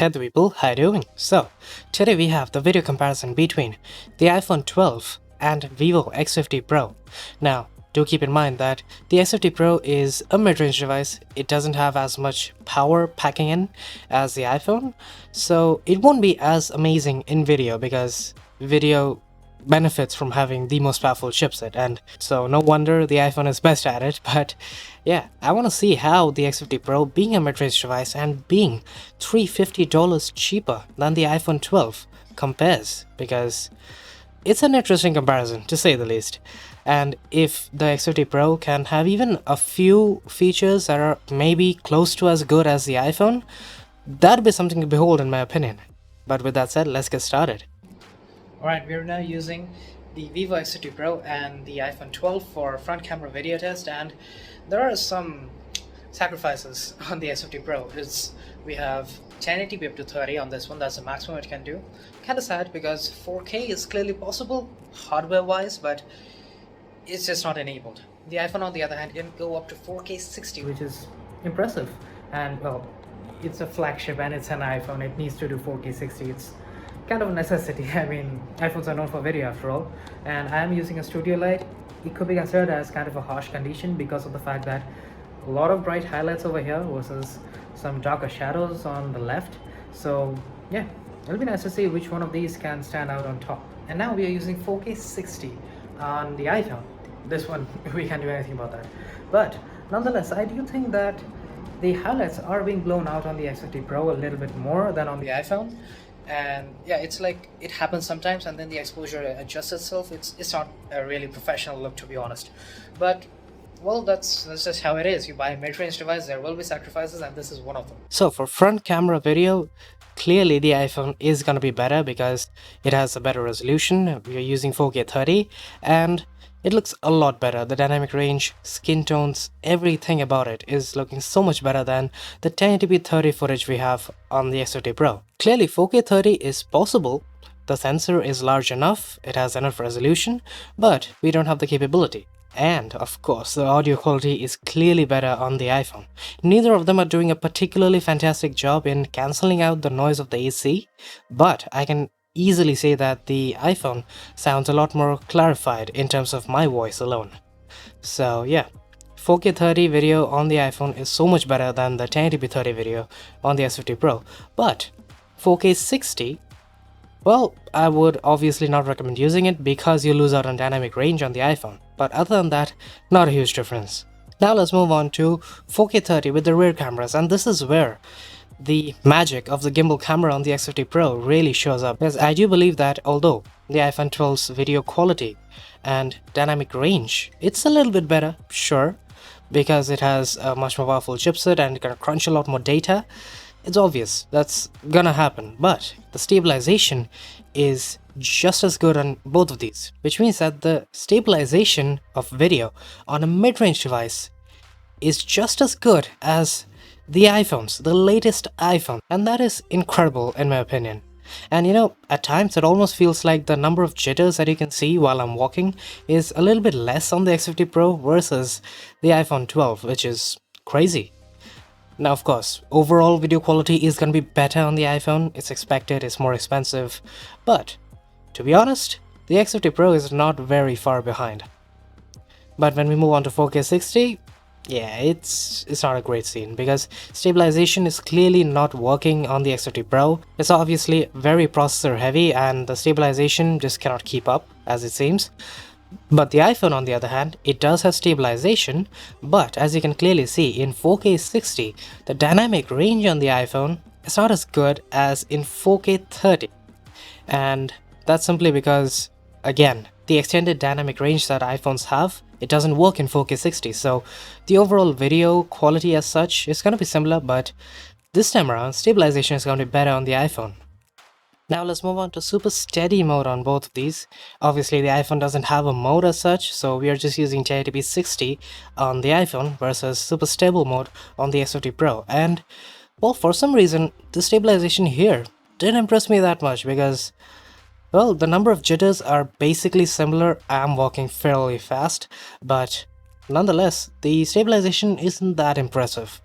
Hey the people, how you doing? So, today we have the video comparison between the iPhone 12 and Vivo X50 Pro. Now, do keep in mind that the X50 Pro is a mid-range device. It doesn't have as much power packing in as the iPhone, so it won't be as amazing in video because video benefits from having the most powerful chipset, and so no wonder the iPhone is best at it. But yeah, I want to see how the X50 Pro, being a mid-range device and being $350 cheaper than the iPhone 12, compares, because it's an interesting comparison to say the least. And if the X50 Pro can have even a few features that are maybe close to as good as the iPhone, that'd be something to behold in my opinion. But with that said, let's get started. Alright, we're now using the Vivo X50 Pro and the iPhone 12 for front camera video test, and there are some sacrifices on the X50 Pro. We have 1080p up to 30 on this one, that's the maximum it can do. Kinda sad because 4K is clearly possible hardware wise, but it's just not enabled. The iPhone on the other hand can go up to 4K 60, which is impressive, and well, it's a flagship and it's an iPhone, it needs to do 4K 60. It's kind of a necessity. I mean, iPhones are known for video after all, and I am using a studio light. It could be considered as kind of a harsh condition because of the fact that a lot of bright highlights over here versus some darker shadows on the left. So yeah, it'll be nice to see which one of these can stand out on top. And now we are using 4K 60 on the iPhone. This one we can't do anything about that, but nonetheless I do think that the highlights are being blown out on the X50 Pro a little bit more than on the iPhone. And yeah, it's like it happens sometimes and then the exposure adjusts itself. It's not a really professional look, to be honest, but well, that's just how it is. You buy a mid-range device, there will be sacrifices, and this is one of them. So for front camera video, clearly the iPhone is gonna be better because it has a better resolution. We are using 4K 30 and it looks a lot better. The dynamic range, skin tones, everything about it is looking so much better than the 1080p 30 footage we have on the X50 Pro. Clearly 4K 30 is possible. The sensor is large enough, it has enough resolution, but we don't have the capability. And of course, the audio quality is clearly better on the iPhone. Neither of them are doing a particularly fantastic job in cancelling out the noise of the AC, but I can easily say that the iPhone sounds a lot more clarified in terms of my voice alone. So yeah, 4K 30 video on the iPhone is so much better than the 1080p 30 video on the S50 Pro, but 4K 60, well, I would obviously not recommend using it because you lose out on dynamic range on the iPhone, but other than that, not a huge difference. Now let's move on to 4K 30 with the rear cameras, and this is where the magic of the gimbal camera on the X50 Pro really shows up, because I do believe that although the iPhone 12's video quality and dynamic range, it's a little bit better, sure, because it has a much more powerful chipset and can crunch a lot more data. It's obvious that's gonna happen, but the stabilization is just as good on both of these, which means that the stabilization of video on a mid-range device is just as good as the iPhones, the latest iPhone, and that is incredible in my opinion. And you know, at times it almost feels like the number of jitters that you can see while I'm walking is a little bit less on the X50 Pro versus the iPhone 12, which is crazy. Now of course, overall video quality is gonna be better on the iPhone. It's expected, it's more expensive, but to be honest, the X50 Pro is not very far behind. But when we move on to 4K 60, yeah, it's not a great scene because stabilization is clearly not working on the X50 Pro. It's obviously very processor heavy and the stabilization just cannot keep up, as it seems. But the iPhone on the other hand, it does have stabilization, but as you can clearly see in 4K 60, the dynamic range on the iPhone is not as good as in 4K 30. And that's simply because, again, the extended dynamic range that iPhones have, it doesn't work in 4K 60, so the overall video quality as such is going to be similar, but this time around, stabilization is going to be better on the iPhone. Now let's move on to super steady mode on both of these. Obviously the iPhone doesn't have a mode as such, so we are just using 1080p 60 on the iPhone versus super stable mode on the X50 Pro. And well, for some reason, the stabilization here didn't impress me that much because, well, the number of jitters are basically similar. I'm walking fairly fast, but nonetheless, the stabilization isn't that impressive.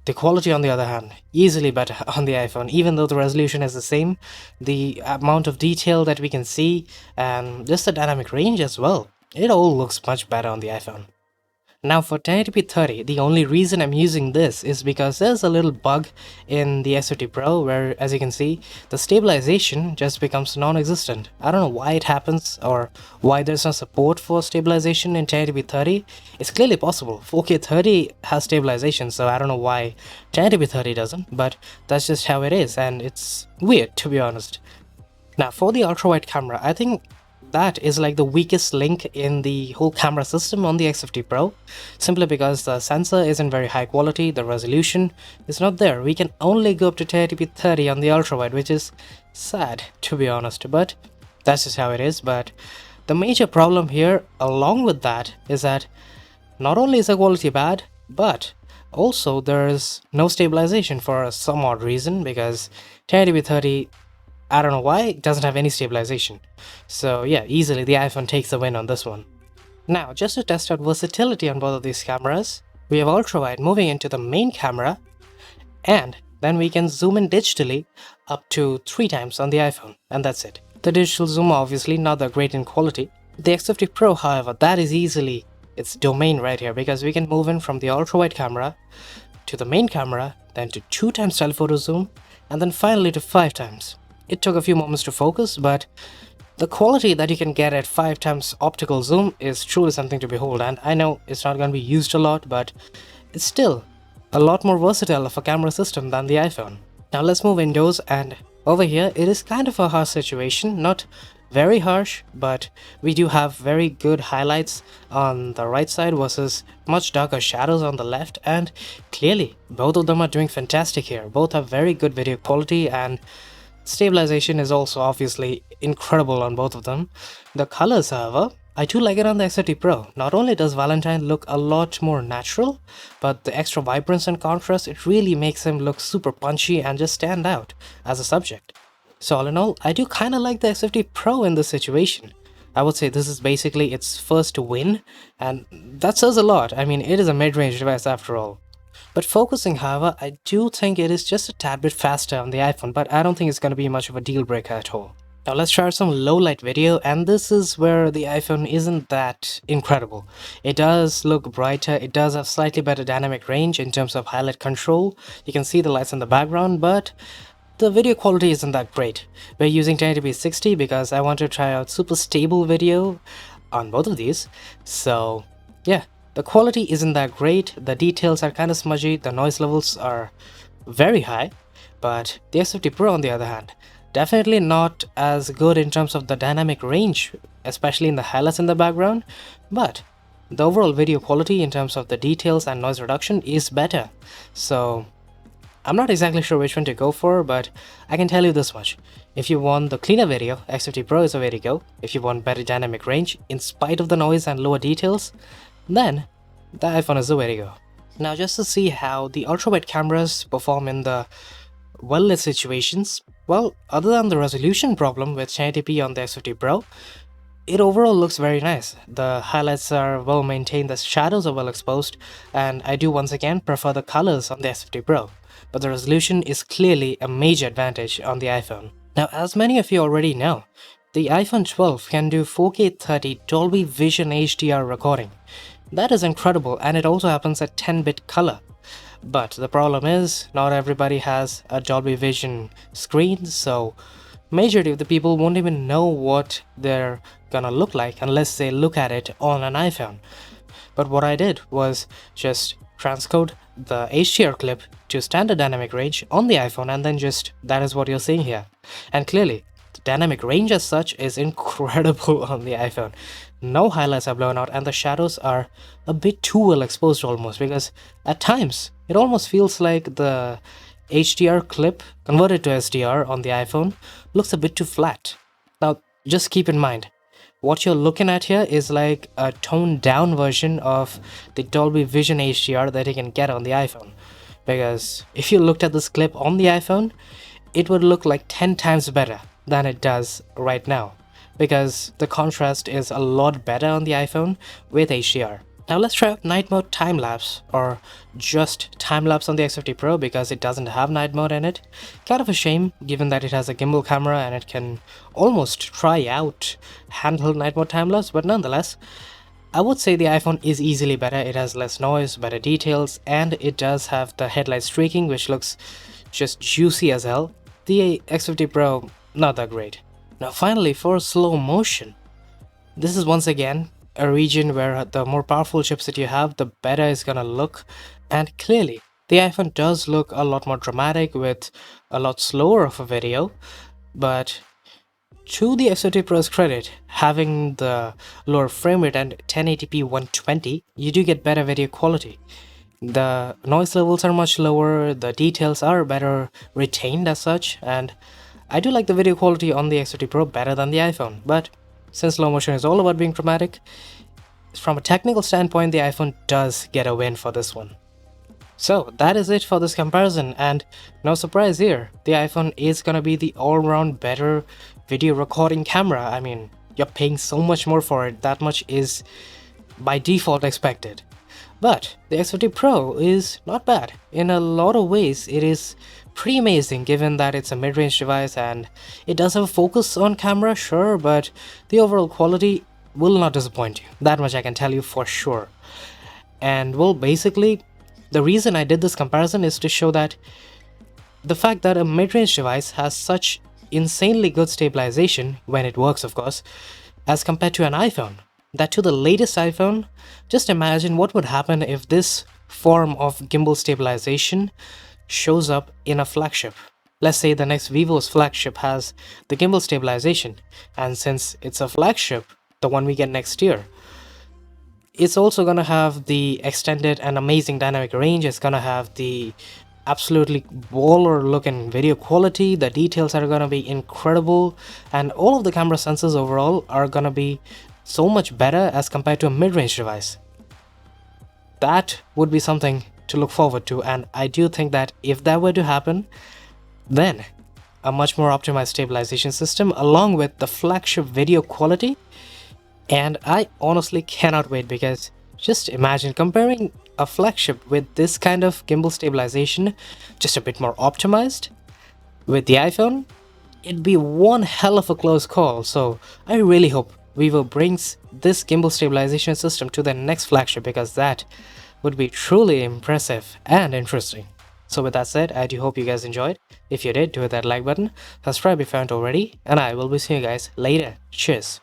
The quality, on the other hand, easily better on the iPhone. Even though the resolution is the same, the amount of detail that we can see and just the dynamic range as well, it all looks much better on the iPhone. Now for 1080p 30, the only reason I'm using this is because there's a little bug in the X50 Pro where, as you can see, the stabilization just becomes non-existent. I don't know why it happens or why there's no support for stabilization in 1080p 30. It's clearly possible. 4K 30 has stabilization, so I don't know why 1080p 30 doesn't, but that's just how it is, and it's weird, to be honest. Now for the ultra-wide camera, I think that is like the weakest link in the whole camera system on the X50 Pro, simply because the sensor isn't very high quality, the resolution is not there. We can only go up to 1080p 30 on the ultrawide, which is sad, to be honest, but that's just how it is. But the major problem here along with that is that not only is the quality bad, but also there's no stabilization for some odd reason, because 1080p 30, I don't know why, it doesn't have any stabilization. So yeah, easily the iPhone takes the win on this one. Now, just to test out versatility on both of these cameras, we have ultrawide moving into the main camera, and then we can zoom in digitally up to 3 times on the iPhone, and that's it. The digital zoom obviously not that great in quality. The X50 Pro, however, that is easily its domain right here, because we can move in from the ultrawide camera to the main camera, then to 2 times telephoto zoom, and then finally to 5 times. It took a few moments to focus, but the quality that you can get at 5 times optical zoom is truly something to behold, and I know it's not going to be used a lot, but it's still a lot more versatile of a camera system than the iPhone. Now let's move indoors, and over here it is kind of a harsh situation, not very harsh, but we do have very good highlights on the right side versus much darker shadows on the left, and clearly both of them are doing fantastic here. Both have very good video quality, and stabilization is also obviously incredible on both of them. The colors, however, I do like it on the X50 Pro. Not only does Valentine look a lot more natural, but the extra vibrance and contrast, it really makes him look super punchy and just stand out as a subject. So all in all, I do kinda like the X50 Pro in this situation. I would say this is basically its first win, and that says a lot. I mean, it is a mid-range device after all. But focusing, however, I do think it is just a tad bit faster on the iPhone, but I don't think it's going to be much of a deal breaker at all. Now let's try some low light video, and this is where the iPhone isn't that incredible. It does look brighter, it does have slightly better dynamic range in terms of highlight control. You can see the lights in the background, but the video quality isn't that great. We're using 1080p 60 because I want to try out super stable video on both of these. So yeah, the quality isn't that great, the details are kind of smudgy, the noise levels are very high, but the X50 Pro on the other hand, definitely not as good in terms of the dynamic range, especially in the highlights in the background, but the overall video quality in terms of the details and noise reduction is better. So I'm not exactly sure which one to go for, but I can tell you this much. If you want the cleaner video, X50 Pro is the way to go. If you want better dynamic range in spite of the noise and lower details, then the iPhone is the way to go. Now just to see how the ultrawide cameras perform in the well-lit situations, well, other than the resolution problem with 1080p on the X50 Pro, it overall looks very nice. The highlights are well maintained, the shadows are well exposed, and I do once again prefer the colors on the X50 Pro. But the resolution is clearly a major advantage on the iPhone. Now, as many of you already know, the iPhone 12 can do 4K 30 Dolby Vision HDR recording. That is incredible, and it also happens at 10-bit color. But the problem is, not everybody has a Dolby Vision screen, so majority of the people won't even know what they're gonna look like unless they look at it on an iPhone. But what I did was just transcode the HDR clip to standard dynamic range on the iPhone, and then just that is what you're seeing here. And clearly, the dynamic range as such is incredible on the iPhone. No highlights are blown out, and the shadows are a bit too well exposed almost, because at times it almost feels like the HDR clip converted to SDR on the iPhone looks a bit too flat. Now just keep in mind, what you're looking at here is like a toned down version of the Dolby Vision HDR that you can get on the iPhone. Because if you looked at this clip on the iPhone, it would look like 10 times better than it does right now, because the contrast is a lot better on the iPhone with HDR. Now let's try out night mode time lapse, or just time lapse on the X50 Pro because it doesn't have night mode in it. Kind of a shame given that it has a gimbal camera and it can almost try out handheld night mode time lapse, but nonetheless, I would say the iPhone is easily better. It has less noise, better details, and it does have the headlight streaking, which looks just juicy as hell. The X50 Pro, not that great. Now finally, for slow motion, this is once again a region where the more powerful chipset you have, the better it's gonna look. And clearly, the iPhone does look a lot more dramatic with a lot slower of a video, but to the X50 Pro's credit, having the lower frame rate and 1080p 120, you do get better video quality. The noise levels are much lower, the details are better retained as such, and I do like the video quality on the X50 Pro better than the iPhone, but since slow motion is all about being dramatic, from a technical standpoint, the iPhone does get a win for this one. So that is it for this comparison, and no surprise here, the iPhone is gonna be the all-round better video recording camera. I mean, you're paying so much more for it, that much is by default expected. But the X50 Pro is not bad. In a lot of ways, it is pretty amazing given that it's a mid-range device and it does have a focus on camera, sure, but the overall quality will not disappoint you. That much I can tell you for sure. And well, basically, the reason I did this comparison is to show that the fact that a mid-range device has such insanely good stabilization, when it works of course, as compared to an iPhone. That to the latest iPhone, just imagine what would happen if this form of gimbal stabilization shows up in a flagship. Let's say the next Vivo's flagship has the gimbal stabilization, and since it's a flagship, the one we get next year, it's also gonna have the extended and amazing dynamic range. It's gonna have the absolutely baller looking video quality, the details are gonna be incredible, and all of the camera sensors overall are gonna be so much better as compared to a mid-range device. That would be something to look forward to, and I do think that if that were to happen, then a much more optimized stabilization system along with the flagship video quality, and I honestly cannot wait, because just imagine comparing a flagship with this kind of gimbal stabilization, just a bit more optimized, with the iPhone. It'd be one hell of a close call, so I really hope Vivo brings this gimbal stabilization system to their next flagship, because that would be truly impressive and interesting. So with that said, I do hope you guys enjoyed. If you did, do hit that like button, subscribe if you haven't already, and I will be seeing you guys later. Cheers.